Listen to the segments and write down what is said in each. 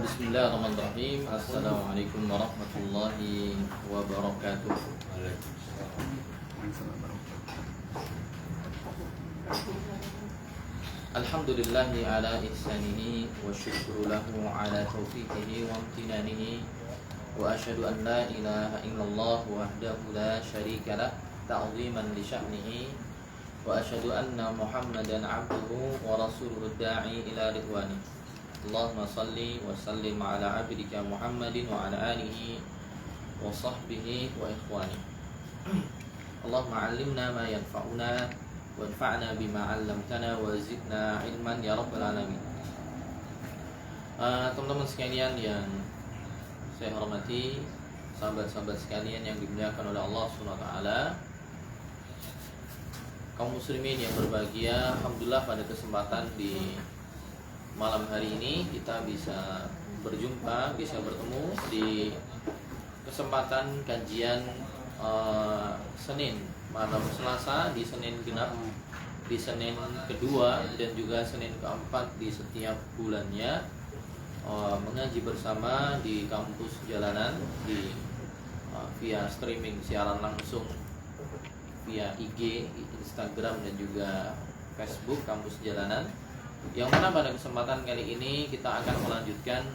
Bismillahirrahmanirrahim. Assalamualaikum warahmatullahi wabarakatuh. Alhamdulillahi ala ihsanihi wa syukru lahu ala taufiqihi wa amtinanihi wa asyhadu an la ilaha illallah wahdahu la syarika lah ta'ziman li sya'nihi wa asyhadu anna Muhammadan abduhu wa rasuluhu da'i ila ridwani. Allahumma salli wa sallim ala abdika Muhammadin wa ala alihi wa sahbihi wa ikhwani. Allahumma 'allimna ma yanfa'una wanfa'na bima 'allamtana wa zidna ilman ya rabbal alamin. Teman-teman sekalian yang saya hormati, sahabat-sahabat sekalian yang dimuliakan oleh Allah Subhanahu wa taala, kaum muslimin yang berbahagia, alhamdulillah pada kesempatan di malam hari ini kita bisa berjumpa, bisa bertemu di kesempatan kajian Senin malam Selasa, di Senin genap, di Senin kedua dan juga Senin keempat di setiap bulannya, mengaji bersama di kampus jalanan di via streaming siaran langsung via IG, Instagram dan juga Facebook kampus jalanan, yang mana pada kesempatan kali ini kita akan melanjutkan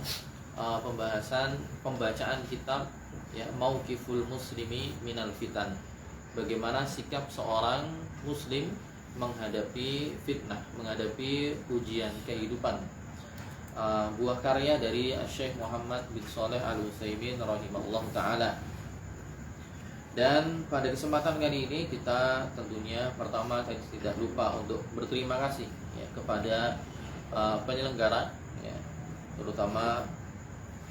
pembacaan kitab ya, Mauqiful Muslimi Minal Fitan. Bagaimana sikap seorang muslim menghadapi fitnah, menghadapi ujian kehidupan. Buah karya dari Syekh Muhammad bin Shalih Al-Utsaimin rahimahullah ta'ala. Dan pada kesempatan kali ini kita tentunya pertama tidak lupa untuk berterima kasih ya, kepada penyelenggara ya, terutama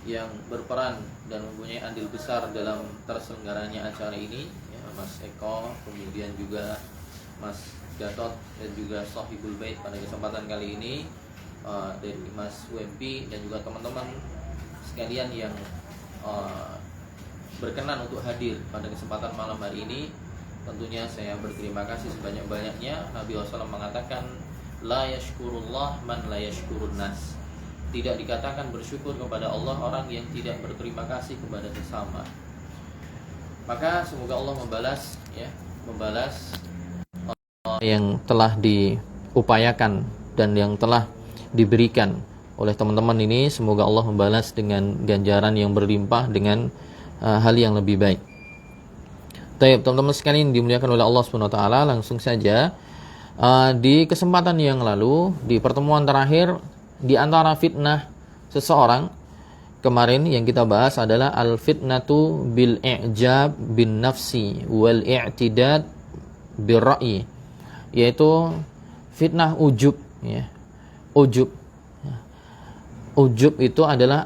yang berperan dan mempunyai andil besar dalam terselenggaranya acara ini ya, Mas Eko, kemudian juga Mas Gatot dan juga Sohibul Bait pada kesempatan kali ini, dari Mas Wempi dan juga teman-teman sekalian yang berkenan untuk hadir pada kesempatan malam hari ini. Tentunya saya berterima kasih sebanyak-banyaknya. Nabi SAW mengatakan, la yashkurullah man la yashkurun nas. Tidak dikatakan bersyukur kepada Allah orang yang tidak berterima kasih kepada sesama. Maka semoga Allah membalas yang telah diupayakan dan yang telah diberikan oleh teman-teman ini. Semoga Allah membalas dengan ganjaran yang berlimpah dengan hal yang lebih baik. Baik, teman-teman sekalian dimuliakan oleh Allah Subhanahu wa taala, langsung saja di kesempatan yang lalu, di pertemuan terakhir, di antara fitnah seseorang kemarin yang kita bahas adalah al-fitnatu bil i'jab bin nafsi wal i'tidad bir ra'yi, yaitu fitnah ujub ya. Ujub itu adalah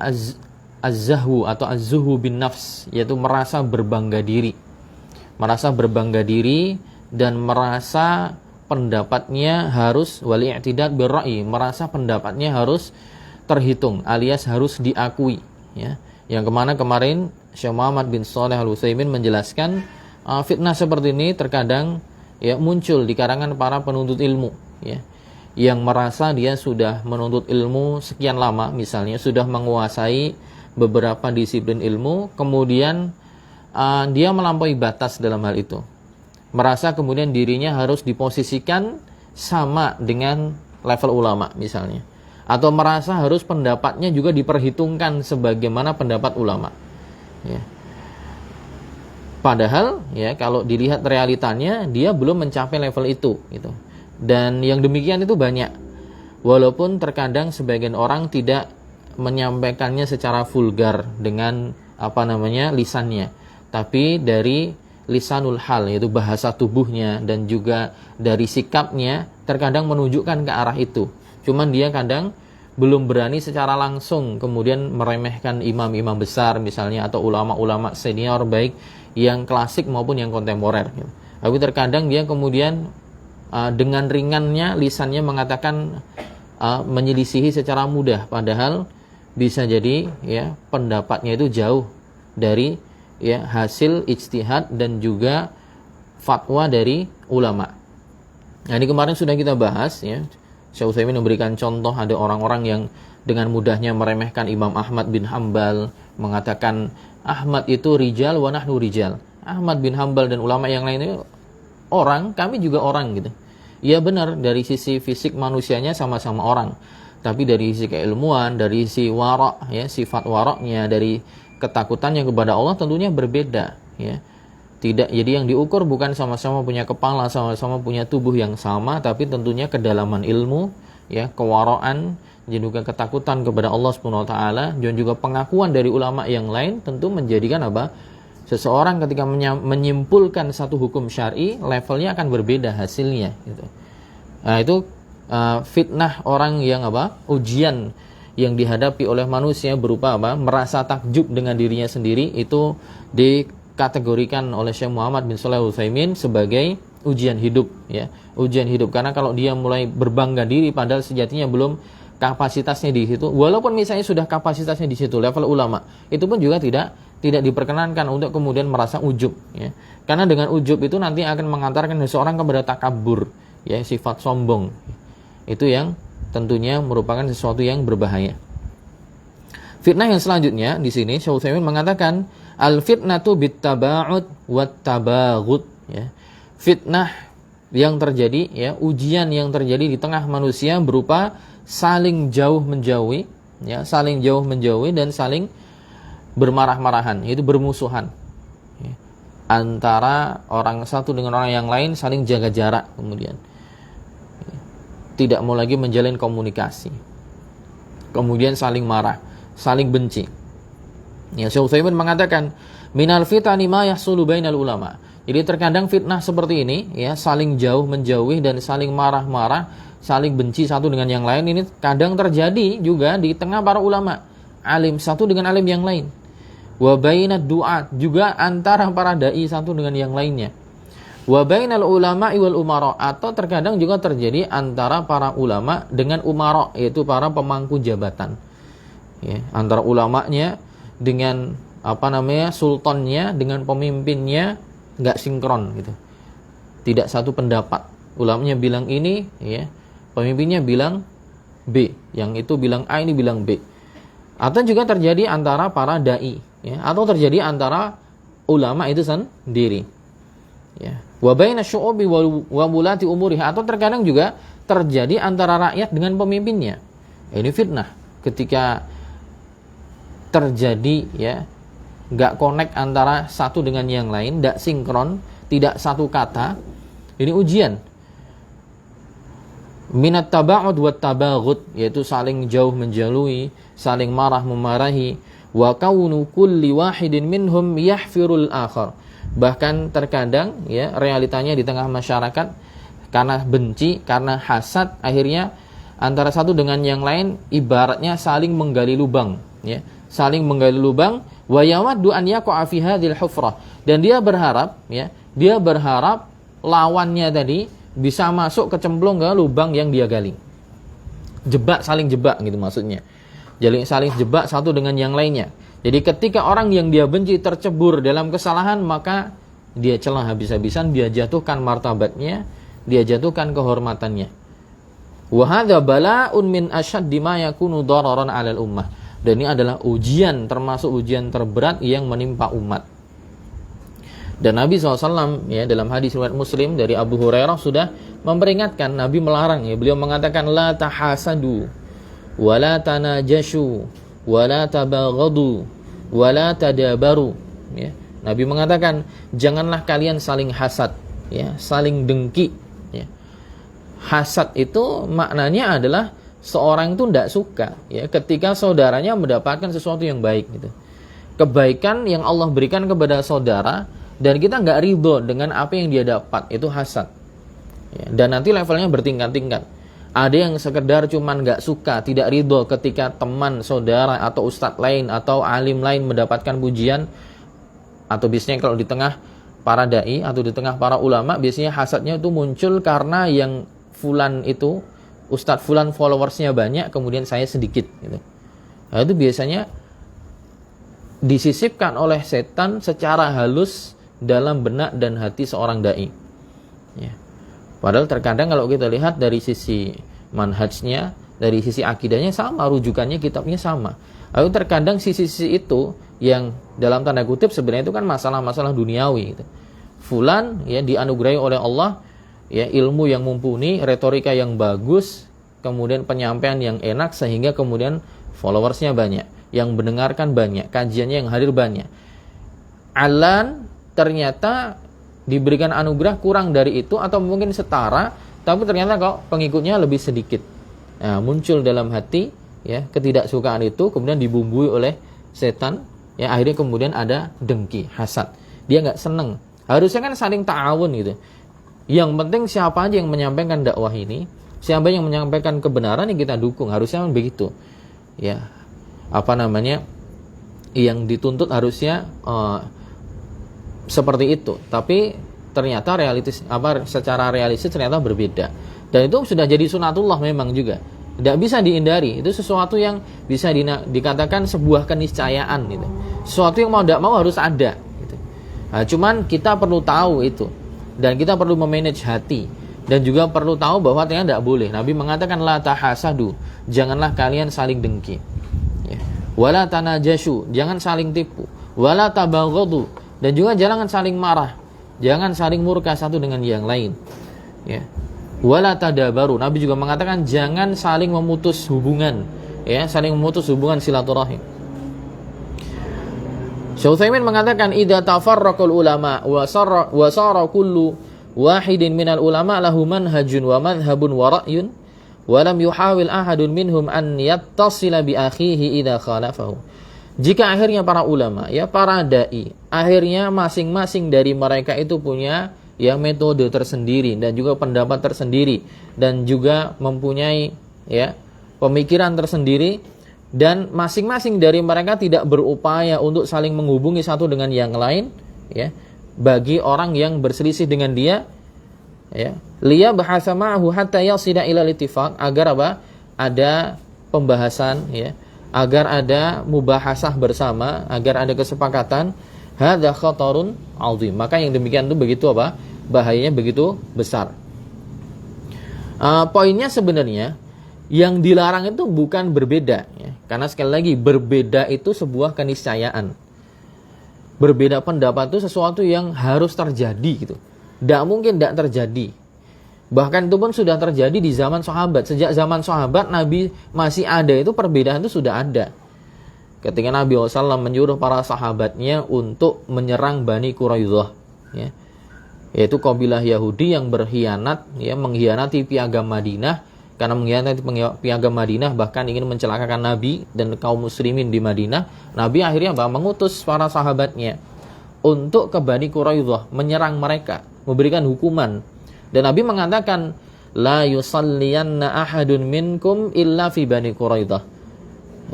az-zahwu atau az-zuhu bin nafs, yaitu merasa berbangga diri dan merasa pendapatnya harus wal i'tidad bir ra'yi, merasa pendapatnya harus terhitung alias harus diakui ya. Yang kemarin Syekh Muhammad bin Shalih Al-Utsaimin menjelaskan fitnah seperti ini terkadang ya muncul di karangan para penuntut ilmu ya, yang merasa dia sudah menuntut ilmu sekian lama, misalnya sudah menguasai beberapa disiplin ilmu, kemudian dia melampaui batas dalam hal itu, merasa kemudian dirinya harus diposisikan sama dengan level ulama misalnya, atau merasa harus pendapatnya juga diperhitungkan sebagaimana pendapat ulama ya. Padahal ya kalau dilihat realitanya dia belum mencapai level itu gitu. Dan yang demikian itu banyak, walaupun terkadang sebagian orang tidak menyampaikannya secara vulgar dengan lisannya, tapi dari lisanul hal, yaitu bahasa tubuhnya dan juga dari sikapnya terkadang menunjukkan ke arah itu. Cuman dia kadang belum berani secara langsung kemudian meremehkan imam-imam besar misalnya, atau ulama-ulama senior baik yang klasik maupun yang kontemporer gitu. Tapi terkadang dia kemudian dengan ringannya lisannya mengatakan menyelisihi secara mudah, padahal bisa jadi ya pendapatnya itu jauh dari ya hasil ijtihad dan juga fatwa dari ulama. Nah, ini kemarin sudah kita bahas ya. Syekh Utsaimin memberikan contoh, ada orang-orang yang dengan mudahnya meremehkan Imam Ahmad bin Hambal, mengatakan Ahmad itu rijal wa nahnu rijal. Ahmad bin Hambal dan ulama yang lain itu orang, kami juga orang gitu. Ya benar, dari sisi fisik manusianya sama-sama orang, tapi dari sisi keilmuan, dari sisi warok, ya, sifat waroknya, dari ketakutannya kepada Allah tentunya berbeda, ya. Tidak, jadi yang diukur bukan sama-sama punya kepala, sama-sama punya tubuh yang sama, tapi tentunya kedalaman ilmu, ya, kewaraan, dan juga ketakutan kepada Allah Subhanahu wa taala, dan juga pengakuan dari ulama yang lain tentu menjadikan apa? Seseorang ketika menyimpulkan satu hukum syar'i, levelnya akan berbeda hasilnya gitu. Nah, itu fitnah orang yang apa? Ujian yang dihadapi oleh manusia berupa apa? Merasa takjub dengan dirinya sendiri, itu dikategorikan oleh Syekh Muhammad bin Shalih Al-Utsaimin sebagai ujian hidup, ya. Ujian hidup, karena kalau dia mulai berbangga diri padahal sejatinya belum kapasitasnya di situ, walaupun misalnya sudah kapasitasnya di situ level ulama, itu pun juga tidak diperkenankan untuk kemudian merasa ujub, ya. Karena dengan ujub itu nanti akan mengantarkan seseorang kepada takabur, ya, sifat sombong. Itu yang tentunya merupakan sesuatu yang berbahaya. Fitnah yang selanjutnya di sini Syekh Utsaimin mengatakan al fitnatu bittaba'ud wat tabaghut, ya. Fitnah yang terjadi, ya, ujian yang terjadi di tengah manusia berupa saling jauh menjauhi, ya, saling jauh menjauhi dan saling bermarah-marahan, yaitu bermusuhan, ya. Antara orang satu dengan orang yang lain saling jaga jarak, kemudian tidak mau lagi menjalin komunikasi, kemudian saling marah, saling benci. Ya, Syekh Utsaimin mengatakan minal fitani ma yahsulu bainal ulama. Jadi terkadang fitnah seperti ini, ya, saling jauh menjauhi dan saling marah-marah, saling benci satu dengan yang lain, ini kadang terjadi juga di tengah para ulama, alim satu dengan alim yang lain. Wa bainad du'at, juga antara para dai satu dengan yang lainnya. Wa bainal ulama'i wal umara, atau terkadang juga terjadi antara para ulama dengan umara, yaitu para pemangku jabatan. Ya, antara ulamanya dengan sultannya, dengan pemimpinnya enggak sinkron gitu. Tidak satu pendapat. Ulamanya bilang ini, ya, pemimpinnya bilang B, yang itu bilang A, ini bilang B. Atau juga terjadi antara para dai, ya, atau terjadi antara ulama itu sendiri, ya. Wa baina syu'ubi wa mulati umuriha, atau terkadang juga terjadi antara rakyat dengan pemimpinnya. Ini fitnah ketika terjadi, ya, enggak connect antara satu dengan yang lain, enggak sinkron, tidak satu kata. Ini ujian. Minat taba'ud wa tabaghut, yaitu saling jauh menjauhi, saling marah memarahi. Wa kaunu kulli wahidin minhum yahfirul akhar. Bahkan terkadang, ya, realitanya di tengah masyarakat karena benci, karena hasad, akhirnya antara satu dengan yang lain ibaratnya saling menggali lubang, ya, saling menggali lubang. Wa yawaddu an yaqa fi hadhil hufrah, dan dia berharap, ya, dia berharap lawannya tadi bisa masuk kecemplung ke lubang yang dia gali. Jebak, saling jebak gitu maksudnya. Jadi saling jebak satu dengan yang lainnya. Jadi ketika orang yang dia benci tercebur dalam kesalahan, maka dia celah habis-habisan, dia jatuhkan martabatnya, dia jatuhkan kehormatannya. Wa hadza bala'un min ashaddi ma yakunu dararan 'alal ummah. Dan ini adalah ujian, termasuk ujian terberat yang menimpa umat. Dan Nabi SAW, ya, dalam hadis riwayat Muslim dari Abu Hurairah sudah memperingatkan, Nabi melarang, ya, beliau mengatakan la tahasadu wa la tanajashu wa la tabaghadu wa la tadabaru, ya. Nabi mengatakan janganlah kalian saling hasad, ya, saling dengki, ya. Hasad itu maknanya adalah seorang itu tidak suka, ya, ketika saudaranya mendapatkan sesuatu yang baik gitu. Kebaikan yang Allah berikan kepada saudara dan kita nggak ridho dengan apa yang dia dapat, itu hasad, ya. Dan nanti levelnya bertingkat-tingkat. Ada yang sekedar cuman nggak suka, tidak ridho ketika teman, saudara, atau ustadz lain, atau alim lain mendapatkan pujian. Atau biasanya kalau di tengah para dai atau di tengah para ulama, biasanya hasadnya itu muncul karena yang fulan itu, ustadz fulan followersnya banyak, kemudian saya sedikit gitu. Nah, itu biasanya disisipkan oleh setan secara halus dalam benak dan hati seorang dai, ya. Padahal terkadang kalau kita lihat dari sisi manhajnya, dari sisi akidahnya sama, rujukannya kitabnya sama. Lalu terkadang sisi-sisi itu yang dalam tanda kutip sebenarnya itu kan masalah-masalah duniawi gitu. Fulan ya dianugerahi oleh Allah ya ilmu yang mumpuni, retorika yang bagus, kemudian penyampaian yang enak sehingga kemudian followersnya banyak, yang mendengarkan banyak, kajiannya yang hadir banyak. Alan ternyata diberikan anugerah kurang dari itu atau mungkin setara, tapi ternyata kok pengikutnya lebih sedikit. Nah, muncul dalam hati ya ketidaksukaan itu, kemudian dibumbui oleh setan ya, akhirnya kemudian ada dengki, hasad. Dia nggak seneng. Harusnya kan saling ta'awun gitu. Yang penting siapa aja yang menyampaikan dakwah ini, siapa yang menyampaikan kebenaran yang kita dukung, harusnya begitu. Ya, yang dituntut harusnya seperti itu. Tapi ternyata secara realistis ternyata berbeda. Dan itu sudah jadi sunatullah memang juga. Tidak bisa dihindari. Itu sesuatu yang bisa dikatakan sebuah keniscayaan gitu. Sesuatu yang mau tidak mau harus ada gitu. Nah, cuman kita perlu tahu itu. Dan kita perlu memanage hati. Dan juga perlu tahu bahwa ternyata tidak boleh. Nabi mengatakan la tahasadu, janganlah kalian saling dengki. Ya. Wala tanajashu, jangan saling tipu. Wala tabaghadu, dan juga jangan saling marah. Jangan saling murka satu dengan yang lain. Ya. Wala tadabaru, Nabi juga mengatakan jangan saling memutus hubungan. Ya, saling memutus hubungan silaturahim. Syekh Utsaimin mengatakan idza tafarraqal ulama wa sara kullu wahidin minal ulama lahu manhajun wa madhhabun wa ra'yun wa lam yuhawil ahadun minhum an yattasila bi akhihi idza khalafahu. Jika akhirnya para ulama ya para dai akhirnya masing-masing dari mereka itu punya ya metode tersendiri dan juga pendapat tersendiri dan juga mempunyai ya pemikiran tersendiri, dan masing-masing dari mereka tidak berupaya untuk saling menghubungi satu dengan yang lain ya, bagi orang yang berselisih dengan dia ya, liya bahasa ma'ahu hatta yasida ila ittifaq, agar apa? Ada pembahasan ya, agar ada mubahasah bersama, agar ada kesepakatan. Hadza khatarun 'azim. Maka yang demikian itu begitu apa? Bahayanya begitu besar. Poinnya sebenarnya yang dilarang itu bukan berbeda ya. Karena sekali lagi berbeda itu sebuah keniscayaan. Berbeda pendapat itu sesuatu yang harus terjadi gitu. Tidak mungkin tidak terjadi. Bahkan itu pun sudah terjadi di zaman sahabat. Sejak zaman sahabat Nabi masih ada itu, perbedaan itu sudah ada. Ketika Nabi SAW menyuruh para sahabatnya untuk menyerang Bani Quraidah ya, yaitu kabilah Yahudi yang berkhianat ya, mengkhianati piagam Madinah. Karena mengkhianati piagam Madinah, bahkan ingin mencelakakan Nabi dan kaum muslimin di Madinah, Nabi akhirnya mengutus para sahabatnya untuk ke Bani Quraidah, menyerang mereka, memberikan hukuman. Dan Nabi mengatakan, la yusalliyanna ahadun minkum illa fi Bani Quraidah.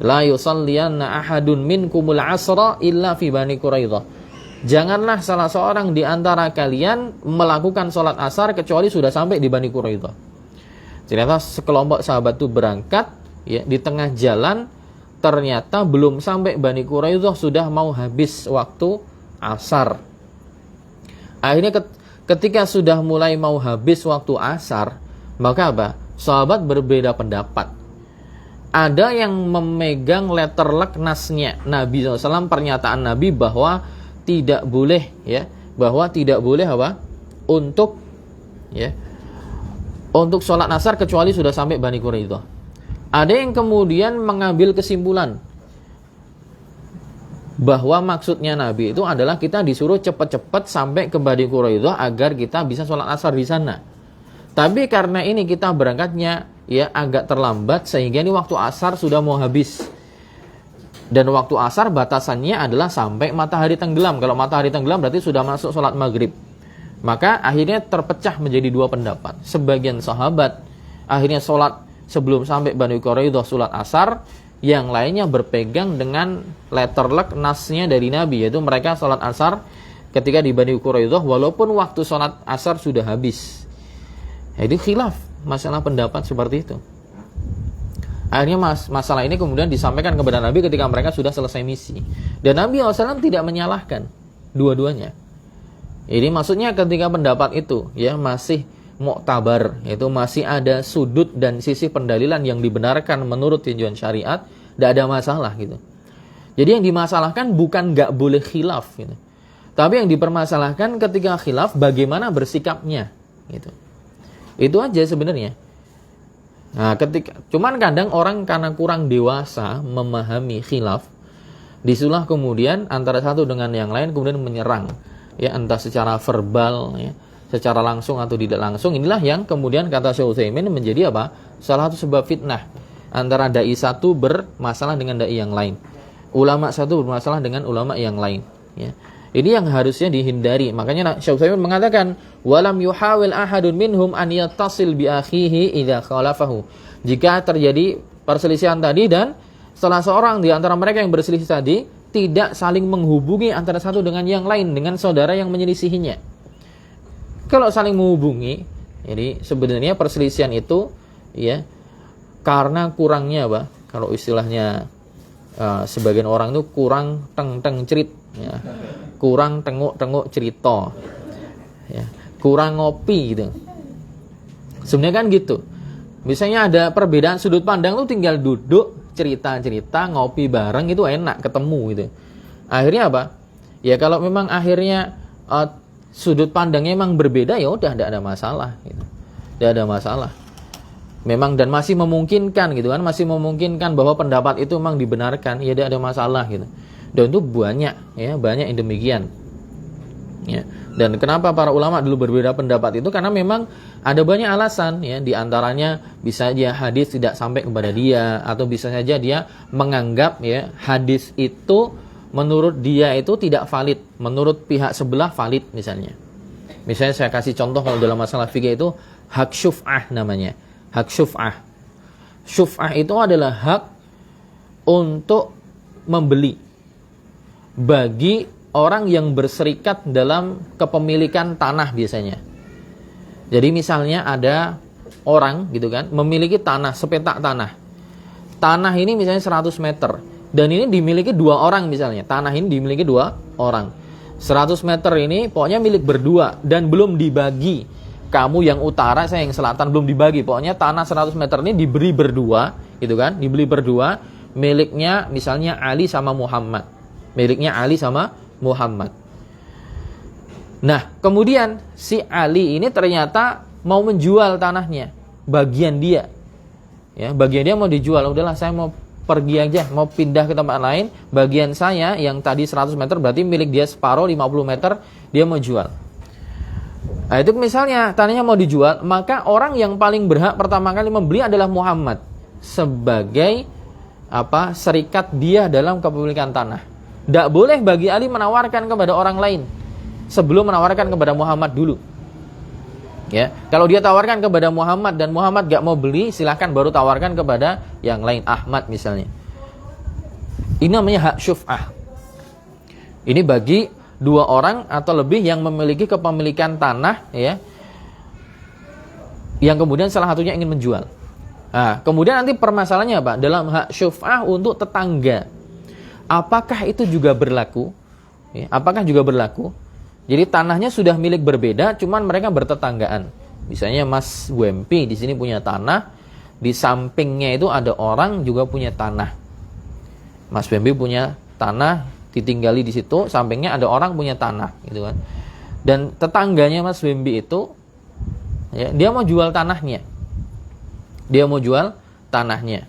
La yusalliyanna ahadun minkumul asra illa fi Bani Quraidah. Janganlah salah seorang di antara kalian melakukan sholat asar kecuali sudah sampai di Bani Quraidah. Ternyata sekelompok sahabat itu berangkat ya, di tengah jalan ternyata belum sampai Bani Quraidah sudah mau habis waktu asar. Akhirnya ketika sudah mulai mau habis waktu asar, maka apa? Sahabat berbeda pendapat. Ada yang memegang letterlek nasnya Nabi SAW, pernyataan Nabi bahwa tidak boleh ya, bahwa tidak boleh apa? Untuk sholat asar kecuali sudah sampai Bani Quraidah. Ada yang kemudian mengambil kesimpulan bahwa maksudnya Nabi itu adalah kita disuruh cepat-cepat sampai ke Bani Quraidah agar kita bisa sholat asar di sana. Tapi karena ini kita berangkatnya ya agak terlambat sehingga ini waktu asar sudah mau habis. Dan waktu asar batasannya adalah sampai matahari tenggelam. Kalau matahari tenggelam berarti sudah masuk sholat maghrib. Maka akhirnya terpecah menjadi dua pendapat. Sebagian sahabat akhirnya sholat sebelum sampai Bani Quraidah sholat asar. Yang lainnya berpegang dengan letterlek nasnya dari Nabi, yaitu mereka sholat asar ketika di Bani Quraidah walaupun waktu sholat asar sudah habis. Jadi khilaf masalah pendapat seperti itu. Akhirnya masalah ini kemudian disampaikan kepada Nabi ketika mereka sudah selesai misi. Dan Nabi SAW tidak menyalahkan dua-duanya. Ini maksudnya ketika pendapat itu ya masih mu'tabar, yaitu masih ada sudut dan sisi pendalilan yang dibenarkan menurut tinjauan syariat, tidak ada masalah gitu. Jadi yang dimasalahkan bukan nggak boleh khilaf gitu. Tapi yang dipermasalahkan ketika khilaf bagaimana bersikapnya gitu. Itu aja sebenarnya. Nah, cuman kadang orang karena kurang dewasa memahami khilaf, disulah kemudian antara satu dengan yang lain kemudian menyerang, ya entah secara verbal, ya, secara langsung atau tidak langsung. Inilah yang kemudian kata Syekh Utsaimin menjadi apa? Salah satu sebab fitnah antara dai satu bermasalah dengan dai yang lain, ulama satu bermasalah dengan ulama yang lain. Ya. Ini yang harusnya dihindari. Makanya Syekh Utsaimin mengatakan, walam yuhawil ahadun minhum an yattasil bi akhihi idza khalafahu. Jika terjadi perselisihan tadi dan salah seorang di antara mereka yang berselisih tadi tidak saling menghubungi antara satu dengan yang lain, dengan saudara yang menyelisihinya. Kalau saling menghubungi, jadi sebenarnya perselisihan itu ya karena kurangnya apa? Kalau istilahnya sebagian orang itu kurang teng-teng cerit, ya. Kurang tengok-tengok cerita, ya. Kurang ngopi gitu. Sebenarnya kan gitu. Misalnya ada perbedaan sudut pandang, lu tinggal duduk cerita-cerita, ngopi bareng itu enak ketemu gitu. Akhirnya apa? Ya kalau memang akhirnya sudut pandangnya memang berbeda, ya udah tidak ada masalah gitu. Tidak ada masalah. Memang dan masih memungkinkan gitu kan, masih memungkinkan bahwa pendapat itu memang dibenarkan, ya tidak ada masalah gitu. Dan itu banyak ya, banyak yang demikian. Ya. Dan kenapa para ulama dulu berbeda pendapat itu? Karena memang ada banyak alasan ya, di antaranya bisa saja hadis tidak sampai kepada dia, atau bisa saja dia menganggap ya hadis itu menurut dia itu tidak valid, menurut pihak sebelah valid misalnya. Misalnya saya kasih contoh kalau dalam masalah fikih itu hak syuf'ah namanya. Hak syuf'ah. Syuf'ah itu adalah hak untuk membeli bagi orang yang berserikat dalam kepemilikan tanah biasanya. Jadi misalnya ada orang gitu kan memiliki tanah, sepetak tanah. Tanah ini misalnya 100 meter dan ini dimiliki 2 orang misalnya. Tanah ini dimiliki 2 orang. 100 meter ini pokoknya milik berdua dan belum dibagi. Kamu yang utara, saya yang selatan, belum dibagi. Pokoknya tanah 100 meter ini diberi berdua, gitu kan? Dibeli berdua, miliknya misalnya Ali sama Muhammad. Miliknya Ali sama Muhammad. Nah, kemudian si Ali ini ternyata mau menjual tanahnya, bagian dia. Ya, bagian dia mau dijual. Udahlah, saya mau pergi aja, mau pindah ke tempat lain. Bagian saya yang tadi 100 meter berarti milik dia separuh, 50 meter dia mau jual. Nah, itu misalnya tanahnya mau dijual, maka orang yang paling berhak pertama kali membeli adalah Muhammad sebagai serikat dia dalam kepemilikan tanah. Tidak boleh bagi Ali menawarkan kepada orang lain sebelum menawarkan kepada Muhammad dulu. Ya, kalau dia tawarkan kepada Muhammad dan Muhammad gak mau beli, silahkan baru tawarkan kepada yang lain, Ahmad misalnya. Ini namanya hak syuf'ah. Ini bagi 2 orang atau lebih yang memiliki kepemilikan tanah, ya, yang kemudian salah satunya ingin menjual. Nah, kemudian nanti permasalahannya apa? Dalam hak syuf'ah untuk tetangga, apakah itu juga berlaku? Ya, apakah juga berlaku? Jadi tanahnya sudah milik berbeda, cuman mereka bertetanggaan. Misalnya Mas Wempi di sini punya tanah, di sampingnya itu ada orang juga punya tanah. Mas Wempi punya tanah, ditinggali di situ, sampingnya ada orang punya tanah, gitu kan. Dan tetangganya Mas Wempi itu, ya, dia mau jual tanahnya. Dia mau jual tanahnya.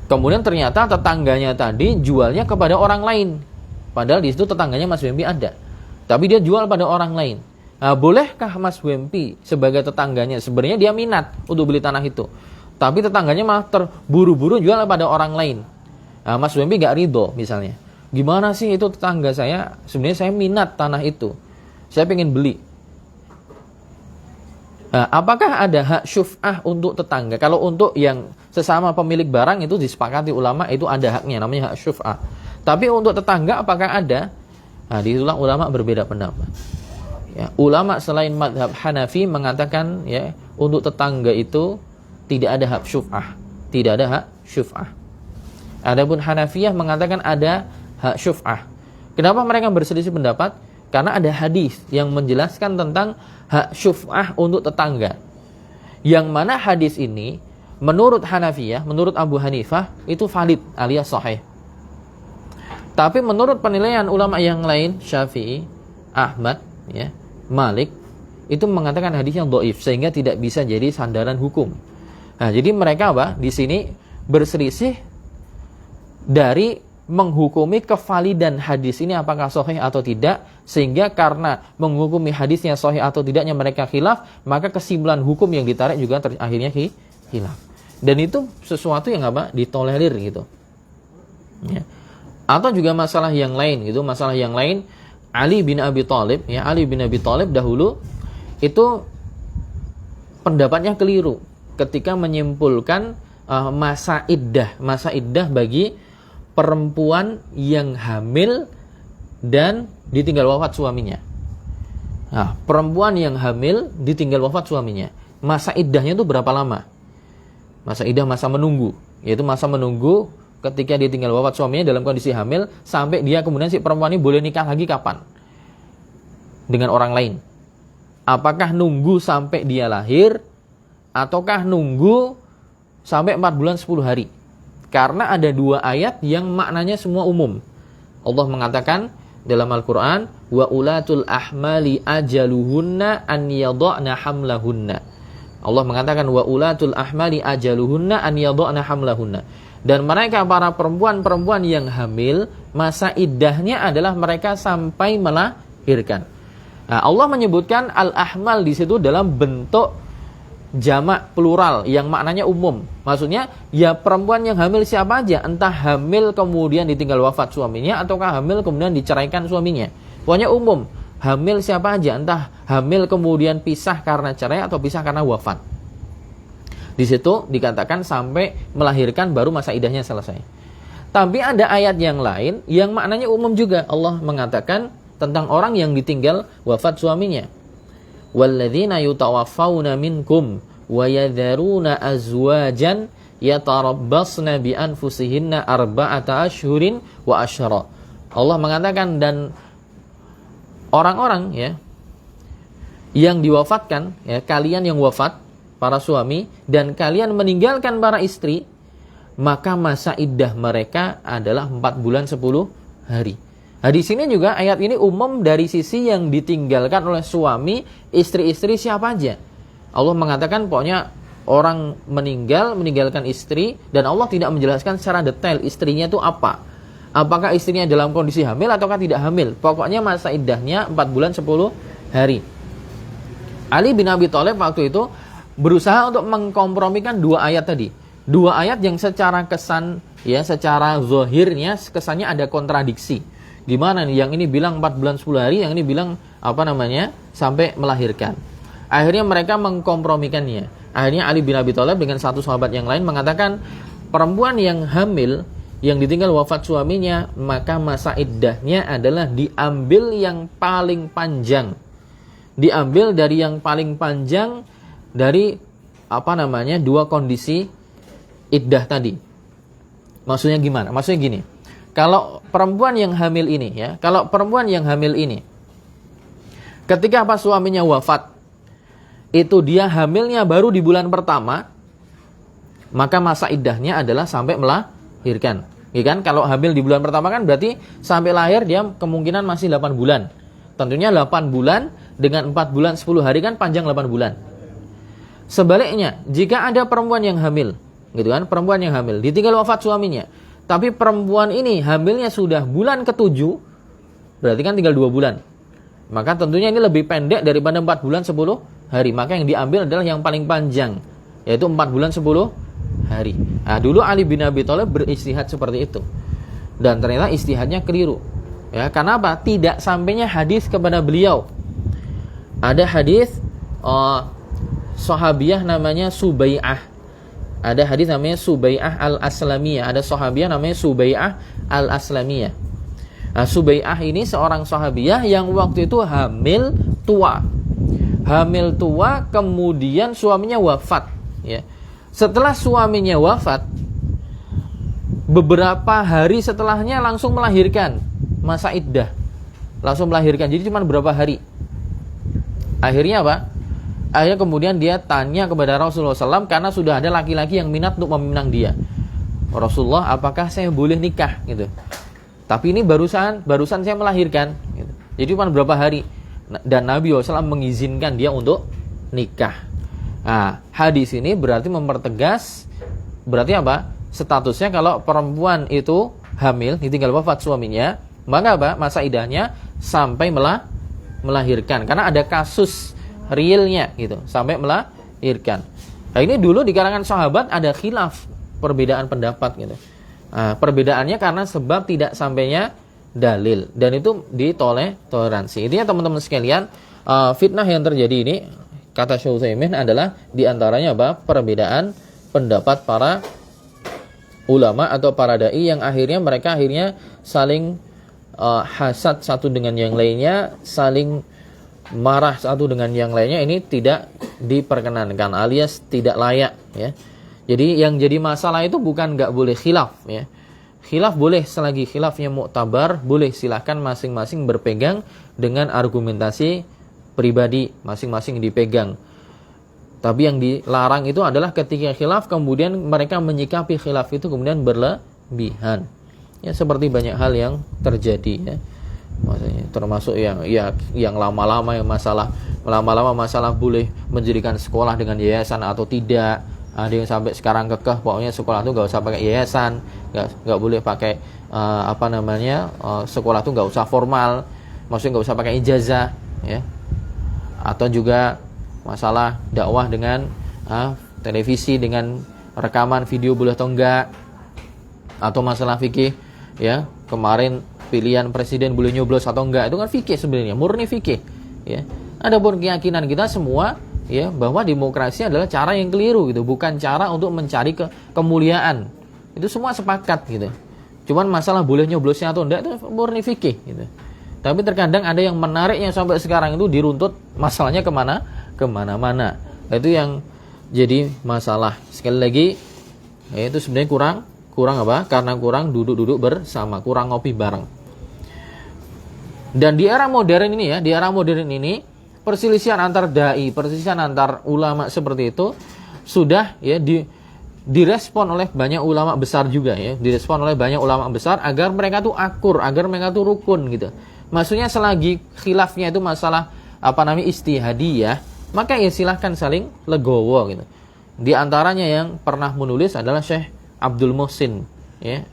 Kemudian ternyata tetangganya tadi jualnya kepada orang lain. Padahal di situ tetangganya Mas Wempi ada. Tapi dia jual pada orang lain. Nah, bolehkah Mas Wempi sebagai tetangganya? Sebenarnya dia minat untuk beli tanah itu. Tapi tetangganya malah terburu-buru jual pada orang lain. Nah, Mas Wempi gak ridho misalnya. Gimana sih itu tetangga saya? Sebenarnya saya minat tanah itu. Saya pengen beli. Nah, apakah ada hak syuf'ah untuk tetangga? Kalau untuk yang sesama pemilik barang itu disepakati ulama itu ada haknya, namanya hak syuf'ah. Tapi untuk tetangga apakah ada? Nah, disitulah ulama berbeda pendapat. Ya, ulama selain madhab Hanafi mengatakan ya untuk tetangga itu tidak ada hak syuf'ah, tidak ada hak syuf'ah. Adapun Hanafiyah mengatakan ada hak syuf'ah. Kenapa mereka berselisih pendapat? Karena ada hadis yang menjelaskan tentang hak syuf'ah untuk tetangga. Yang mana hadis ini menurut Hanafiyah, menurut Abu Hanifah itu valid alias sahih. Tapi menurut penilaian ulama yang lain, Syafi'i, Ahmad, ya, Malik, itu mengatakan hadis yang dhaif sehingga tidak bisa jadi sandaran hukum. Nah, jadi mereka apa? Di sini berselisih dari menghukumi kevalidan hadis ini apakah sahih atau tidak, sehingga karena menghukumi hadisnya sahih atau tidaknya mereka khilaf, maka kesimpulan hukum yang ditarik juga akhirnya khilaf. Dan itu sesuatu yang apa? Ditolerir gitu. Ya. Atau juga masalah yang lain gitu, masalah yang lain Ali bin Abi Thalib, ya, Ali bin Abi Thalib dahulu itu pendapatnya keliru ketika menyimpulkan masa iddah bagi perempuan yang hamil dan ditinggal wafat suaminya. Nah, perempuan yang hamil ditinggal wafat suaminya, masa iddahnya itu berapa lama? Masa iddah, masa menunggu, yaitu masa menunggu ketika dia tinggal wafat suaminya dalam kondisi hamil sampai dia kemudian si perempuan ini boleh nikah lagi kapan? Dengan orang lain. Apakah nunggu sampai dia lahir ataukah nunggu sampai 4 bulan 10 hari? Karena ada 2 ayat yang maknanya semua umum. Allah mengatakan dalam Al-Qur'an, wa ulatul ahmali ajaluhunna an yadha'na hamlahunna. Allah mengatakan wa ulatul ahmali ajaluhunna an yadha'na hamlahunna. Dan mereka para perempuan-perempuan yang hamil, masa iddahnya adalah mereka sampai melahirkan. Nah, Allah menyebutkan al-ahmal di situ dalam bentuk jamak plural yang maknanya umum. Maksudnya ya perempuan yang hamil siapa aja, entah hamil kemudian ditinggal wafat suaminya ataukah hamil kemudian diceraikan suaminya. Pokoknya umum. Hamil siapa aja, entah hamil kemudian pisah karena cerai atau pisah karena wafat. Di situ dikatakan sampai melahirkan baru masa iddahnya selesai. Tapi ada ayat yang lain yang maknanya umum juga. Allah mengatakan tentang orang yang ditinggal wafat suaminya. Walladzina yutawaffawna minkum wa yadharuna azwajan yatarabbasna bi anfusihinna arba'ata ashhurin wa asyara. Allah mengatakan dan orang-orang ya yang diwafatkan, ya, kalian yang wafat para suami dan kalian meninggalkan para istri, maka masa iddah mereka adalah 4 bulan 10 hari. Nah, di sini juga ayat ini umum dari sisi yang ditinggalkan oleh suami, istri-istri siapa aja. Allah mengatakan pokoknya orang meninggalkan istri, dan Allah tidak menjelaskan secara detail istrinya itu apa. Apakah istrinya dalam kondisi hamil ataukah tidak hamil. Pokoknya masa iddahnya 4 bulan 10 hari. Ali bin Abi Thalib waktu itu berusaha untuk mengkompromikan 2 ayat tadi. 2 ayat yang secara kesan, ya, secara zahirnya kesannya ada kontradiksi. Gimana nih, yang ini bilang 4 bulan 10 hari, yang ini bilang sampai melahirkan. Akhirnya mereka mengkompromikannya. Akhirnya Ali bin Abi Thalib dengan satu sahabat yang lain mengatakan perempuan yang hamil yang ditinggal wafat suaminya, maka masa iddahnya adalah diambil yang paling panjang. Diambil dari yang paling panjang dari 2 kondisi iddah tadi. Maksudnya gimana? Maksudnya gini. Kalau perempuan yang hamil ini, ya, ketika suaminya wafat, itu dia hamilnya baru di bulan pertama, maka masa iddahnya adalah sampai melahirkan. Ya kan? Kalau hamil di bulan pertama kan berarti sampai lahir dia kemungkinan masih 8 bulan. Tentunya 8 bulan dengan 4 bulan 10 hari kan panjang 8 bulan. Sebaliknya, jika ada perempuan yang hamil, gitu kan, perempuan yang hamil ditinggal wafat suaminya, tapi perempuan ini hamilnya sudah bulan ke-7, berarti kan tinggal 2 bulan. Maka tentunya ini lebih pendek daripada 4 bulan 10 hari. Maka yang diambil adalah yang paling panjang, yaitu 4 bulan 10 hari. Nah, dulu Ali bin Abi Thalib beristihad seperti itu. Dan ternyata istihadnya keliru. Ya, kenapa? Tidak sampainya hadis kepada beliau. Ada hadis sahabiah namanya Subai'ah. Ada hadis namanya Subai'ah al-Aslamiyah. Ada sahabiah namanya Subai'ah al-Aslamiyah. Nah, Subai'ah ini seorang sahabiah yang waktu itu hamil tua. Hamil tua, kemudian suaminya wafat. Ya. Setelah suaminya wafat, beberapa hari setelahnya langsung melahirkan, masa iddah. langsung melahirkan. Jadi cuma berapa hari. Akhirnya apa? Akhirnya kemudian dia tanya kepada Rasulullah SAW karena sudah ada laki-laki yang minat untuk meminang dia. Rasulullah, apakah saya boleh nikah? Gitu. Tapi ini barusan saya melahirkan. Gitu. Jadi cuma berapa hari. Dan Nabi SAW mengizinkan dia untuk nikah. Nah, hadis ini berarti mempertegas, berarti apa? Statusnya kalau perempuan itu hamil, ditinggal wafat suaminya, maka apa? Masa idahnya sampai melahirkan. Karena ada kasus realnya gitu, sampai melahirkan. Nah, ini dulu di kalangan sahabat ada khilaf, perbedaan pendapat gitu. Nah, perbedaannya karena sebab tidak sampainya dalil, dan itu toleransi. Intinya teman-teman sekalian, fitnah yang terjadi ini, kata Syekh Utsaimin, adalah diantaranya apa? Perbedaan pendapat para ulama atau para dai yang mereka akhirnya saling hasad satu dengan yang lainnya, saling marah satu dengan yang lainnya. Ini tidak diperkenankan alias tidak layak ya. Jadi yang jadi masalah itu bukan nggak boleh khilaf ya. Khilaf boleh selagi khilafnya muktabar, boleh, silahkan masing-masing berpegang dengan argumentasi pribadi masing-masing dipegang. Tapi yang dilarang itu adalah ketika khilaf kemudian mereka menyikapi khilaf itu kemudian berlebihan. Ya seperti banyak hal yang terjadi ya. Maksudnya termasuk yang lama-lama masalah boleh mendirikan sekolah dengan yayasan atau tidak. Ada yang sampai sekarang kekeh pokoknya sekolah itu nggak usah pakai yayasan, nggak boleh pakai sekolah itu nggak usah formal, maksudnya nggak usah pakai ijazah ya. Atau juga masalah dakwah dengan televisi dengan rekaman video boleh atau enggak, atau masalah fikih ya, kemarin pilihan presiden boleh nyoblos atau enggak, itu kan fikih sebenarnya, murni fikih ya. Adapun keyakinan kita semua ya bahwa demokrasi adalah cara yang keliru gitu, bukan cara untuk mencari kemuliaan. Itu semua sepakat gitu. Cuman masalah boleh nyoblosnya atau enggak itu murni fikih gitu. Tapi terkadang ada yang menariknya sampai sekarang itu diruntut masalahnya kemana-mana. Itu yang jadi masalah. Sekali lagi ya itu sebenarnya kurang apa? Karena kurang duduk-duduk bersama, kurang ngopi bareng. Dan di era modern ini perselisihan antar dai, perselisihan antar ulama seperti itu sudah ya direspon oleh banyak ulama besar juga ya, direspon oleh banyak ulama besar agar mereka tuh akur, agar mereka tuh rukun gitu. Maksudnya selagi khilafnya itu masalah ijtihadiyah, maka ya silahkan saling legowo gitu. Di antaranya yang pernah menulis adalah Syekh Abdul Muhsin ya,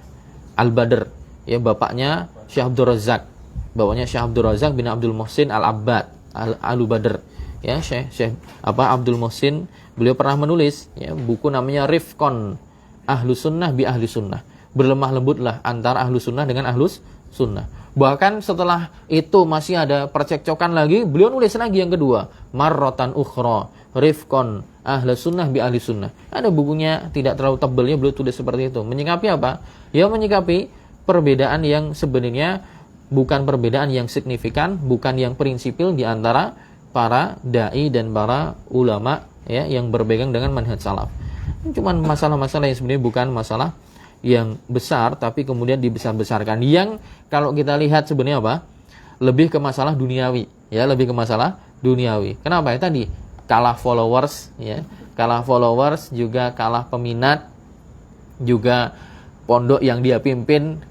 Al-Badr ya, bapaknya Syekh Abdul Razak. Bapaknya Syekh Abdul Razak bin Abdul Muhsin Al-Abbad Al-Badr ya, Syekh Abdul Muhsin, beliau pernah menulis ya buku namanya Rifqon Ahlus Sunnah bi Ahli Sunnah, berlemah lembutlah antara Ahlus Sunnah dengan Ahlus Sunnah. Bahkan setelah itu masih ada percekcokan lagi, beliau nulis lagi yang kedua, Marrotan Ukhra Rifqon Ahlus Sunnah bi Ahli Sunnah. Ada bukunya, tidak terlalu tebalnya, beliau tulis seperti itu. Menyikapi apa? Ya menyikapi perbedaan yang sebenarnya bukan perbedaan yang signifikan, bukan yang prinsipil di antara para dai dan para ulama ya yang berpegang dengan manhaj salaf. Cuman masalah-masalah yang sebenarnya bukan masalah yang besar tapi kemudian dibesar-besarkan, yang kalau kita lihat sebenarnya apa? Lebih ke masalah duniawi ya, lebih ke masalah duniawi. Kenapa ya tadi? Kalah followers ya, kalah followers, juga kalah peminat, juga pondok yang dia pimpin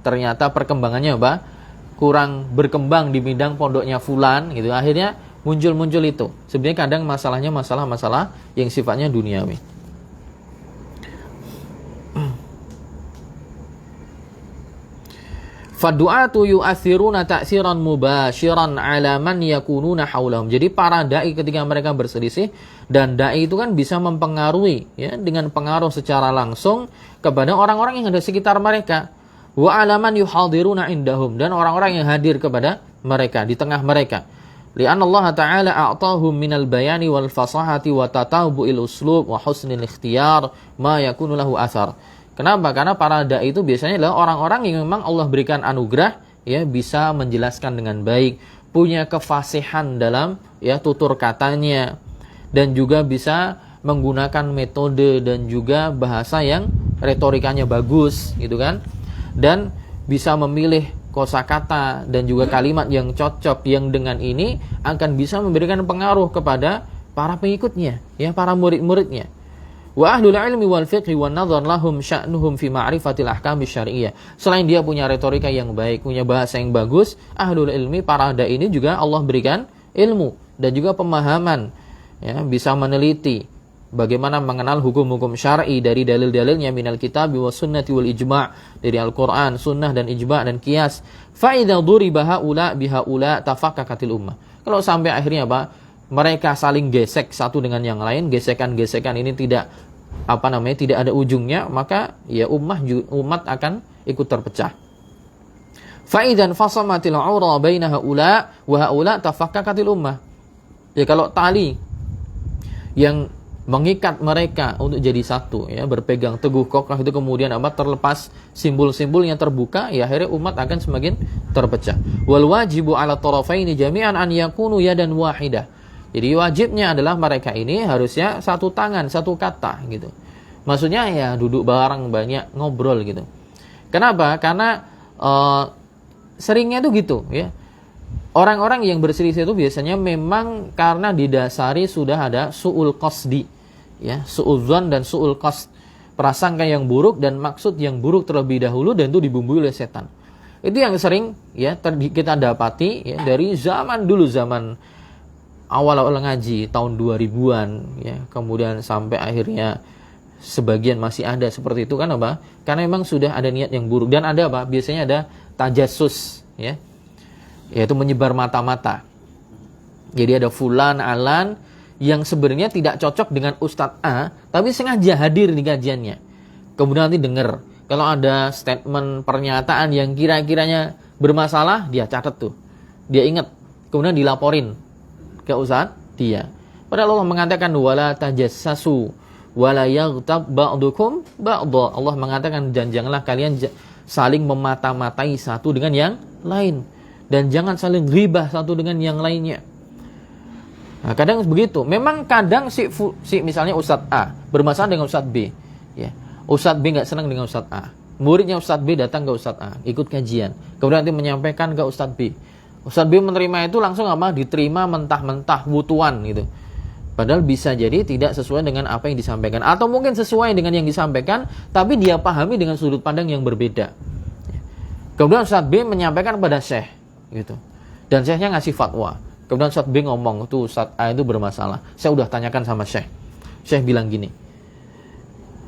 ternyata perkembangannya apa? Kurang berkembang di bidang pondoknya fulan gitu. Akhirnya muncul itu. Sebenarnya kadang masalahnya masalah yang sifatnya duniawi. Fadu'atu yu'athiruna ta'siran mubashiran ala man yakununa haulahum. Jadi para dai ketika mereka berselisih, dan dai itu kan bisa mempengaruhi ya dengan pengaruh secara langsung kepada orang-orang yang ada sekitar mereka. Wa alaman yuhadiruna indahum, dan orang-orang yang hadir kepada mereka, di tengah mereka. Li'anna Allah Ta'ala a'tahum minal bayani wal fasahati wa tatabu'il uslub wa husnil ikhtiyar ma yakunu lahu athar. Kenapa? Karena para dai itu biasanya adalah orang-orang yang memang Allah berikan anugerah ya, bisa menjelaskan dengan baik, punya kefasihan dalam ya tutur katanya, dan juga bisa menggunakan metode dan juga bahasa yang retorikanya bagus gitu kan, dan bisa memilih kosakata dan juga kalimat yang cocok yang dengan ini akan bisa memberikan pengaruh kepada para pengikutnya, ya, para murid-muridnya. Wa ahlul ilmi wal fiqhi wan nadhar lahum sya'nuhum fi ma'rifatil ahkam syar'iyyah. Selain dia punya retorika yang baik, punya bahasa yang bagus, ahlul ilmi, para dai ini juga Allah berikan ilmu dan juga pemahaman, ya, bisa meneliti bagaimana mengenal hukum-hukum syar'i dari dalil-dalilnya minal kitab wa sunnati wal ijma', dari Al-Qur'an, sunnah dan ijma' dan qiyas. Fa idza duriba haula bihaula tafakkakatil ummah. Kalau sampai akhirnya mereka saling gesek satu dengan yang lain, gesekan-gesekan ini tidak tidak ada ujungnya, maka ya umat akan ikut terpecah. Fa idzan fasamatil 'ura baina haula wa haula tafakkakatil ummah. Ya, kalau tali yang mengikat mereka untuk jadi satu, ya, berpegang teguh kokoh itu kemudian terlepas, simbol-simbolnya terbuka, ya akhirnya umat akan semakin terpecah. Wal wajibu 'ala tarafaini jami'an an yakunu yadan wahidah. Jadi wajibnya adalah mereka ini harusnya satu tangan, satu kata gitu. Maksudnya ya duduk bareng, banyak ngobrol gitu. Kenapa? Karena seringnya itu gitu, ya. Orang-orang yang berselisih itu biasanya memang karena didasari sudah ada su'ul qasdi, ya, su'udzon dan su'ul qasd, prasangka yang buruk dan maksud yang buruk terlebih dahulu, dan itu dibumbui oleh setan. Itu yang sering, ya, kita dapati, ya, dari zaman dulu, zaman awal-awal ngaji tahun 2000-an, ya, kemudian sampai akhirnya sebagian masih ada seperti itu, kan karena memang sudah ada niat yang buruk, dan ada biasanya ada tajassus, ya, yaitu menyebar mata-mata. Jadi ada fulan alan yang sebenarnya tidak cocok dengan Ustadz A, tapi sengaja hadir di kajiannya. Kemudian nanti dengar kalau ada statement pernyataan yang kira-kiranya bermasalah, dia catat tuh, dia ingat, kemudian dilaporin ke Ustadz dia. Padahal Allah mengatakan wala tajassasu wala yaghtab ba'dukum ba'dha. Allah mengatakan janganlah kalian saling memata-matai satu dengan yang lain, dan jangan saling ghibah satu dengan yang lainnya. Nah, kadang begitu. Memang kadang si misalnya Ustadz A bermasalah dengan Ustadz B, ya. Ustadz B nggak senang dengan Ustadz A. Muridnya Ustadz B datang ke Ustadz A, ikut kajian. Kemudian nanti menyampaikan ke Ustadz B. Ustadz B menerima itu langsung diterima mentah-mentah wutuan gitu. Padahal bisa jadi tidak sesuai dengan apa yang disampaikan, atau mungkin sesuai dengan yang disampaikan tapi dia pahami dengan sudut pandang yang berbeda. Kemudian Ustadz B menyampaikan kepada Syekh gitu, dan Syekhnya ngasih fatwa. Kemudian Ustadz B ngomong tuh Ustadz A itu bermasalah, saya udah tanyakan sama Syekh, Syekh bilang gini.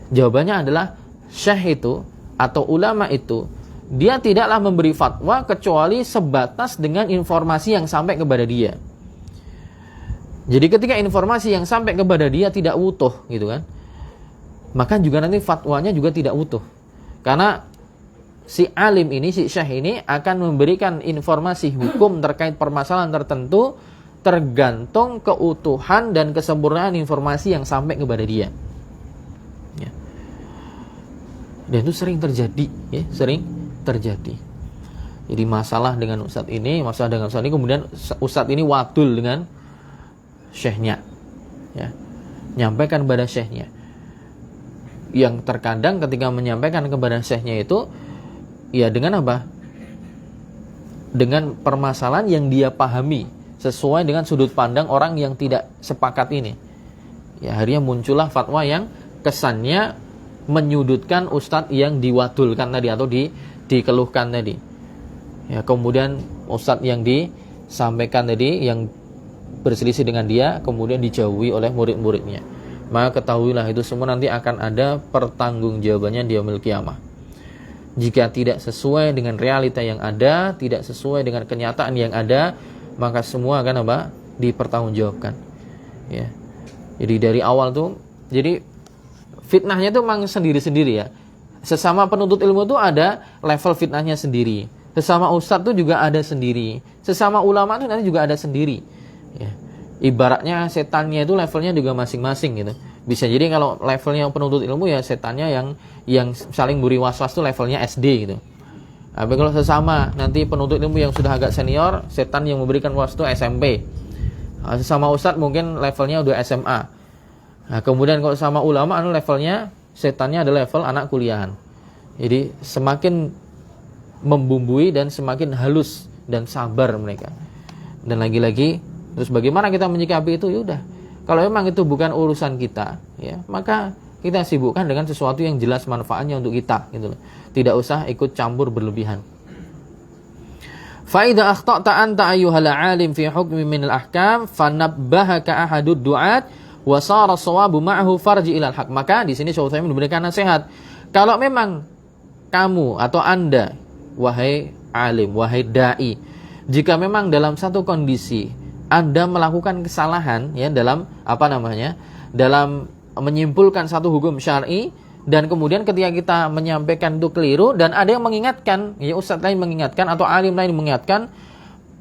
Jawabannya adalah Syekh itu atau ulama itu, dia tidaklah memberi fatwa kecuali sebatas dengan informasi yang sampai kepada dia. Jadi ketika informasi yang sampai kepada dia tidak utuh gitu kan, maka juga nanti fatwanya juga tidak utuh. Karena si alim ini, si syekh ini akan memberikan informasi hukum terkait permasalahan tertentu tergantung keutuhan dan kesempurnaan informasi yang sampai kepada dia. Ya. Dan itu sering terjadi, ya, sering terjadi. Jadi masalah dengan ustadz ini, kemudian ustadz ini wadul dengan syekhnya, ya, nyampaikan kepada syekhnya. Yang terkadang ketika menyampaikan kepada syekhnya itu, ya dengan dengan permasalahan yang dia pahami sesuai dengan sudut pandang orang yang tidak sepakat ini. Ya, akhirnya muncullah fatwa yang kesannya menyudutkan ustadz yang diwadulkan tadi atau dikeluhkan tadi. Ya, kemudian ustadz yang disampaikan tadi yang berselisih dengan dia kemudian dijauhi oleh murid-muridnya. Maka ketahuilah itu semua nanti akan ada pertanggungjawabannya di yaumil qiyamah. Jika tidak sesuai dengan realita yang ada, tidak sesuai dengan kenyataan yang ada, maka semua akan dipertanggungjawabkan. Ya. Jadi dari awal tuh, jadi fitnahnya tuh memang sendiri-sendiri ya. Sesama penuntut ilmu tuh ada level fitnahnya sendiri. Sesama ustadz tuh juga ada sendiri. Sesama ulama tuh nanti juga ada sendiri. Ya. Ibaratnya setannya itu levelnya juga masing-masing gitu. Bisa jadi kalau levelnya penuntut ilmu ya setannya yang saling beri was-was tuh levelnya SD gitu. Tapi kalau sesama nanti penuntut ilmu yang sudah agak senior, setan yang memberikan was tuh SMP. Sesama ustadz mungkin levelnya udah SMA. Nah, kemudian kalau sama ulama levelnya setannya ada level anak kuliahan. Jadi semakin membumbui dan semakin halus dan sabar mereka. Dan lagi-lagi, terus bagaimana kita menyikapi itu? Ya udah, kalau memang itu bukan urusan kita, ya, maka kita sibukkan dengan sesuatu yang jelas manfaatnya untuk kita, gitu loh. Tidak usah ikut campur berlebihan. Fa idza akhta'ta anta ayyuhal 'alim fi hukmi min al-ahkam fanabbahaka ahadud du'at wa sara shawabu ma'ahu farji ilal haq. Maka di sini Syekh Utsaimin memberikan nasihat. Kalau memang kamu atau Anda, wahai alim, wahai dai, jika memang dalam satu kondisi Anda melakukan kesalahan, ya, dalam dalam menyimpulkan satu hukum syar'i, dan kemudian ketika kita menyampaikan itu keliru dan ada yang mengingatkan, ya, ustadz lain mengingatkan atau alim lain mengingatkan,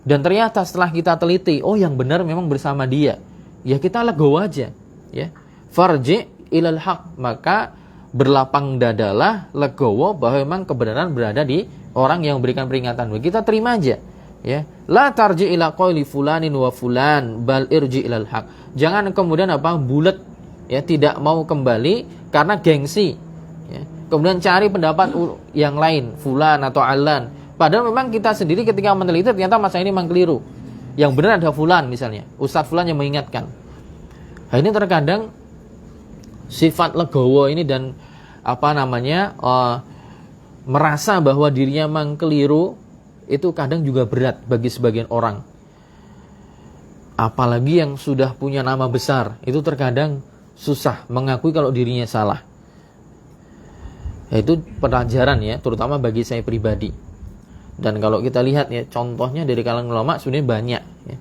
dan ternyata setelah kita teliti, oh yang benar memang bersama dia, ya kita legowo aja, ya, farji ilal haq, maka berlapang dadalah, legowo bahwa memang kebenaran berada di orang yang memberikan peringatan, kita terima aja, ya. La tarji ila qauli fulanin wa fulan bal irji ilal haq. Jangan kemudian bulet, ya, tidak mau kembali karena gengsi, ya. Kemudian cari pendapat yang lain, fulan atau alan, padahal memang kita sendiri ketika meneliti ternyata masalah ini memang keliru. Yang benar ada fulan, misalnya ustadz fulan yang mengingatkan. Nah, ini terkadang sifat legowo ini dan merasa bahwa dirinya memang keliru, itu kadang juga berat bagi sebagian orang. Apalagi yang sudah punya nama besar, itu terkadang susah mengakui kalau dirinya salah. Itu pelajaran, ya, terutama bagi saya pribadi. Dan kalau kita lihat, ya, contohnya dari kalangan ulama sebenarnya banyak, ya.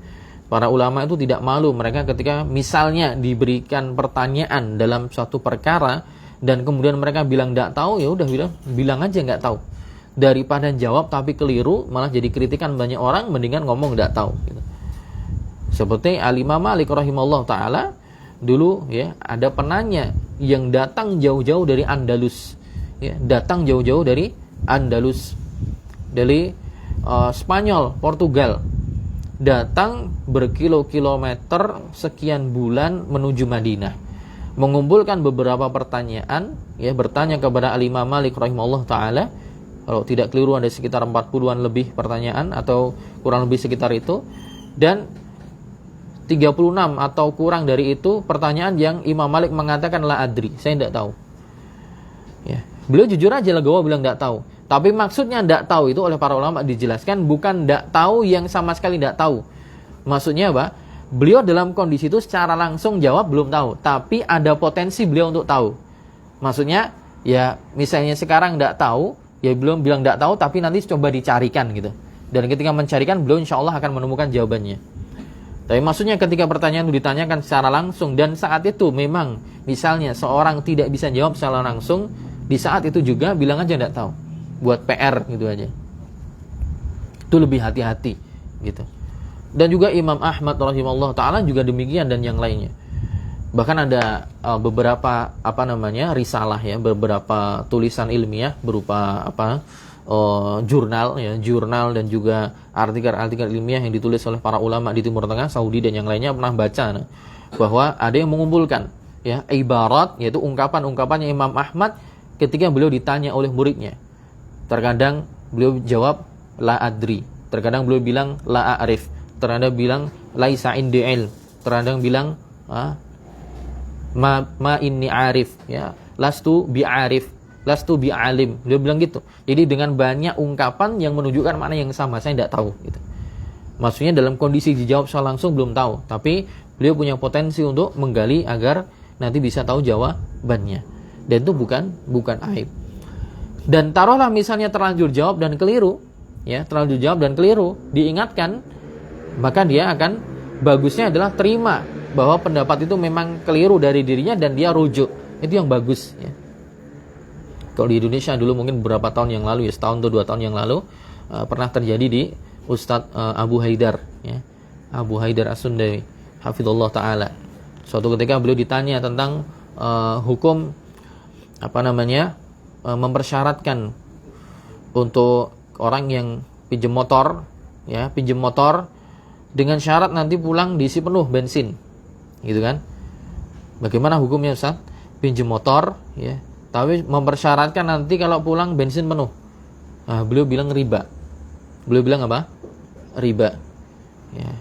Para ulama itu tidak malu mereka ketika misalnya diberikan pertanyaan dalam suatu perkara dan kemudian mereka bilang tidak tahu, ya udah bilang aja nggak tahu. Daripada jawab tapi keliru malah jadi kritikan banyak orang, mendingan ngomong tidak tahu, gitu. Seperti Al-Imam Malik rahimahullah ta'ala, dulu, ya, ada penanya yang datang jauh-jauh dari Andalus, ya, datang jauh-jauh dari Andalus, dari Spanyol, Portugal, datang berkilo-kilometer sekian bulan menuju Madinah, mengumpulkan beberapa pertanyaan, ya, bertanya kepada Al-Imam Malik rahimahullah ta'ala. Kalau tidak keliru ada sekitar 40-an lebih pertanyaan atau kurang lebih sekitar itu, dan 36 atau kurang dari itu pertanyaan yang Imam Malik mengatakan la adri, saya tidak tahu, ya. Beliau jujur aja legowo bilang tidak tahu. Tapi maksudnya tidak tahu itu oleh para ulama dijelaskan bukan tidak tahu yang sama sekali tidak tahu. Maksudnya apa? Beliau dalam kondisi itu secara langsung jawab belum tahu, tapi ada potensi beliau untuk tahu. Maksudnya, ya, misalnya sekarang tidak tahu, ya belum bilang tidak tahu, tapi nanti coba dicarikan, gitu. Dan ketika mencarikan, beliau insya Allah akan menemukan jawabannya. Tapi maksudnya ketika pertanyaan itu ditanyakan secara langsung, dan saat itu memang misalnya seorang tidak bisa jawab secara langsung, di saat itu juga bilang aja tidak tahu, buat PR gitu aja. Itu lebih hati-hati, gitu. Dan juga Imam Ahmad rahimahullah ta'ala juga demikian, dan yang lainnya. Bahkan ada beberapa risalah, ya, beberapa tulisan ilmiah berupa jurnal, ya, jurnal dan juga artikel-artikel ilmiah yang ditulis oleh para ulama di Timur Tengah, Saudi dan yang lainnya, pernah baca bahwa ada yang mengumpulkan, ya, ibarat, yaitu ungkapan-ungkapannya Imam Ahmad ketika beliau ditanya oleh muridnya. Terkadang beliau jawab la adri, terkadang beliau bilang la a'rif, terkadang bilang laisa indi ilm, terkadang bilang ma inni arif, ya, lastu bi'arif, lastu bi'alim. Dia bilang gitu. Jadi dengan banyak ungkapan yang menunjukkan makna yang sama, saya tidak tahu, gitu. Maksudnya dalam kondisi dijawab secara langsung belum tahu, tapi beliau punya potensi untuk menggali agar nanti bisa tahu jawabannya. Dan itu bukan aib. Dan taruhlah misalnya terlanjur jawab dan keliru, ya, terlanjur jawab dan keliru, diingatkan, maka dia akan, bagusnya adalah terima bahwa pendapat itu memang keliru dari dirinya dan dia rujuk. Itu yang bagus, ya. Kalau di Indonesia dulu mungkin beberapa tahun yang lalu, ya, setahun atau 2 tahun yang lalu, pernah terjadi di Ustadz Abu Haidar, ya, Abu Haidar As-Sundawi hafizallahu ta'ala. Suatu ketika beliau ditanya tentang hukum mempersyaratkan untuk orang yang pinjam motor, ya, pinjam motor dengan syarat nanti pulang diisi penuh bensin, gitu kan? Bagaimana hukumnya, Ustaz? Pinjam motor, ya, tapi mempersyaratkan nanti kalau pulang bensin penuh. Beliau bilang riba. Beliau bilang apa? Riba. Ya.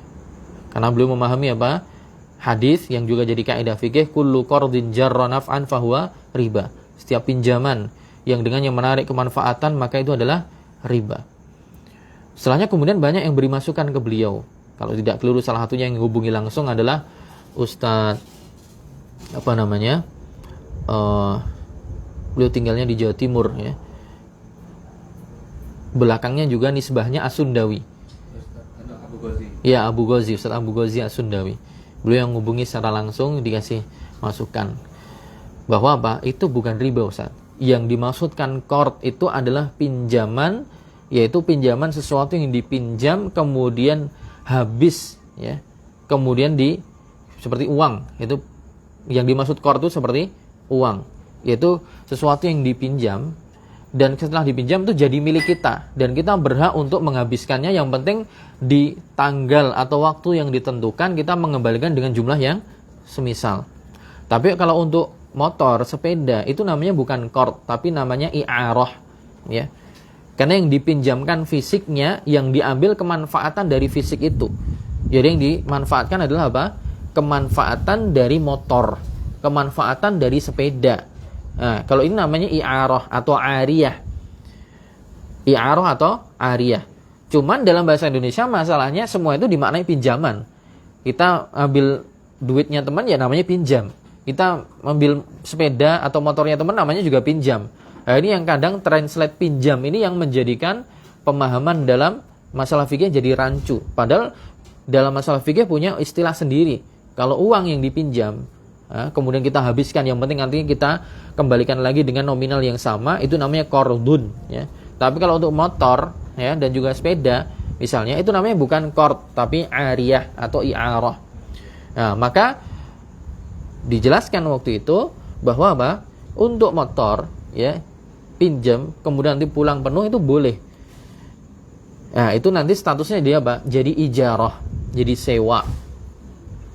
Karena beliau memahami apa? Hadis yang juga jadi kaidah fikih, kullu qardin jarra naf'an fahuwa riba. Setiap pinjaman yang dengannya menarik kemanfaatan maka itu adalah riba. Setelahnya kemudian banyak yang beri masukan ke beliau. Kalau tidak keliru salah satunya yang hubungi langsung adalah Ustadz beliau tinggalnya di Jawa Timur ya. Belakangnya juga nisbahnya As-Sundawi. Ya, Abu Ghazi, Ustadz Abu Ghazi As-Sundawi. Beliau yang hubungi secara langsung dikasih masukan bahwa apa? Itu bukan riba, Ustadz. Yang dimaksudkan qard itu adalah pinjaman, yaitu pinjaman sesuatu yang dipinjam kemudian habis ya. Kemudian seperti uang. Itu yang dimaksud qard itu seperti uang, yaitu sesuatu yang dipinjam dan setelah dipinjam itu jadi milik kita dan kita berhak untuk menghabiskannya. Yang penting di tanggal atau waktu yang ditentukan kita mengembalikan dengan jumlah yang semisal. Tapi kalau untuk motor, sepeda itu namanya bukan qard tapi namanya i'arah ya. Karena yang dipinjamkan fisiknya, yang diambil kemanfaatan dari fisik itu. Jadi yang dimanfaatkan adalah apa? Kemanfaatan dari motor, kemanfaatan dari sepeda. Nah, kalau ini namanya i'arah atau ariyah. I'arah atau ariyah. Cuman dalam bahasa Indonesia masalahnya semua itu dimaknai pinjaman. Kita ambil duitnya teman ya namanya pinjam. Kita ambil sepeda atau motornya teman namanya juga pinjam. Nah, ini yang kadang translate pinjam ini yang menjadikan pemahaman dalam masalah fikih jadi rancu. Padahal dalam masalah fikih punya istilah sendiri. Kalau uang yang dipinjam kemudian kita habiskan, yang penting nanti kita kembalikan lagi dengan nominal yang sama, itu namanya qardun ya. Tapi kalau untuk motor ya dan juga sepeda misalnya, itu namanya bukan qard tapi ariyah atau i'arah. Nah, maka dijelaskan waktu itu bahwa apa? Untuk motor ya pinjam kemudian nanti pulang penuh itu boleh. Nah, itu nanti statusnya dia apa? Jadi ijarah, jadi sewa.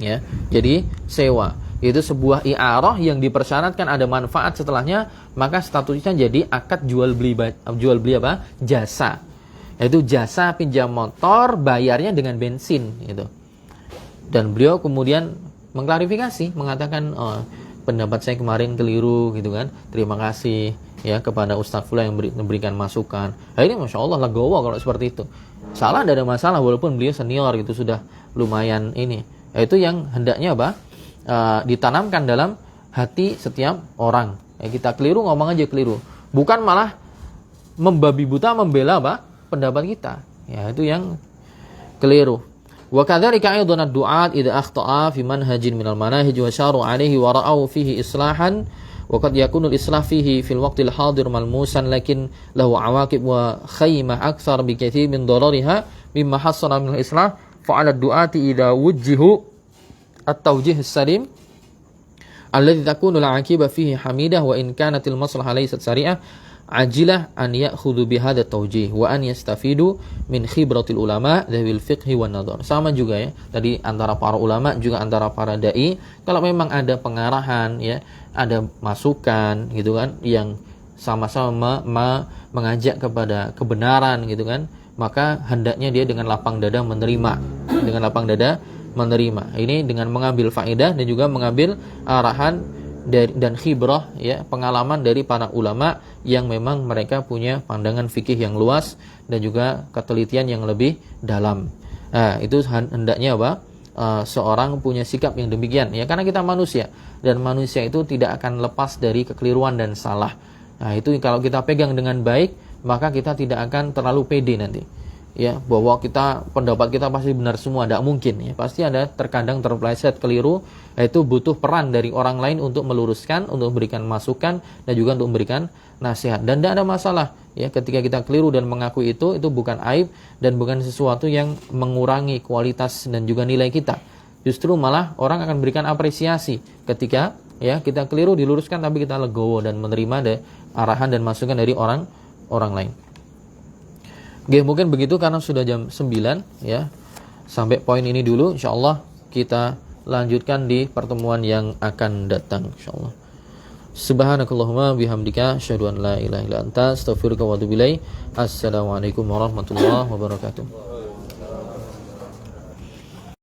Ya, jadi sewa. Itu sebuah i'arah yang dipersyaratkan ada manfaat setelahnya, maka statusnya jadi akad jual beli apa? Jasa. Yaitu jasa pinjam motor bayarnya dengan bensin gitu. Dan beliau kemudian mengklarifikasi, mengatakan pendapat saya kemarin keliru gitu kan. Terima kasih ya kepada Ustaz Fulan yang memberikan masukan. Nah, ini Masya Allah legowo kalau seperti itu. Salah, tidak ada masalah walaupun beliau senior gitu, sudah lumayan ini. Itu yang hendaknya apa? Ditanamkan dalam hati setiap orang. Kita keliru ngomong aja keliru, bukan malah membabi buta membela apa? Pendapat kita. Ya, itu yang keliru. Wa kadzalika aidan ad-du'at idza akhta'a fi manhajin minal manahij wa syaru 'alaihi wa ra'au fihi islahan wa qad yakunu al-islah fihi fil waqtil hadir malmusan lakin lahu 'awaqib wa khaymah akthar bi katsir min darariha mimma hassana min al-islah fa 'ala ad-du'ati idza wujjihu at-tawjih as-salim alladhi takunu al-'aqiba fihi hamidah wa in kanat al-maslahah laysat sari'ah ajilah an ya'khudhu bi hadha at-tawjih wa an yastafidu min khibratil ulama dzawil fiqhi wan nadhar. Sama juga ya tadi antara para ulama juga antara para dai, kalau memang ada pengarahan ya, ada masukan gitu kan yang sama-sama mengajak kepada kebenaran gitu kan, maka hendaknya dia dengan lapang dada menerima, ini dengan mengambil faedah dan juga mengambil arahan dan khibrah ya, pengalaman dari para ulama yang memang mereka punya pandangan fikih yang luas dan juga ketelitian yang lebih dalam. Nah, itu hendaknya apa? Seorang punya sikap yang demikian ya, karena kita manusia dan manusia itu tidak akan lepas dari kekeliruan dan salah. Nah, itu kalau kita pegang dengan baik, maka kita tidak akan terlalu pede nanti. Ya, bahwa pendapat kita pasti benar semua, tidak mungkin ya. Pasti ada terkadang terpeleset keliru, yaitu butuh peran dari orang lain untuk meluruskan, untuk memberikan masukan dan juga untuk memberikan nasihat. Dan tidak ada masalah ya ketika kita keliru dan mengakui itu bukan aib dan bukan sesuatu yang mengurangi kualitas dan juga nilai kita. Justru malah orang akan berikan apresiasi ketika ya kita keliru diluruskan tapi kita legowo dan menerima arahan dan masukan dari orang lain. Oke, mungkin begitu karena sudah jam 9 ya. Sampai poin ini dulu, insyaallah kita lanjutkan di pertemuan yang akan datang insyaallah. Subhanakallahumma bihamdika asyhadu an la ilaha illa anta astaghfiruka wa atubu ilaik. Assalamualaikum warahmatullahi wabarakatuh.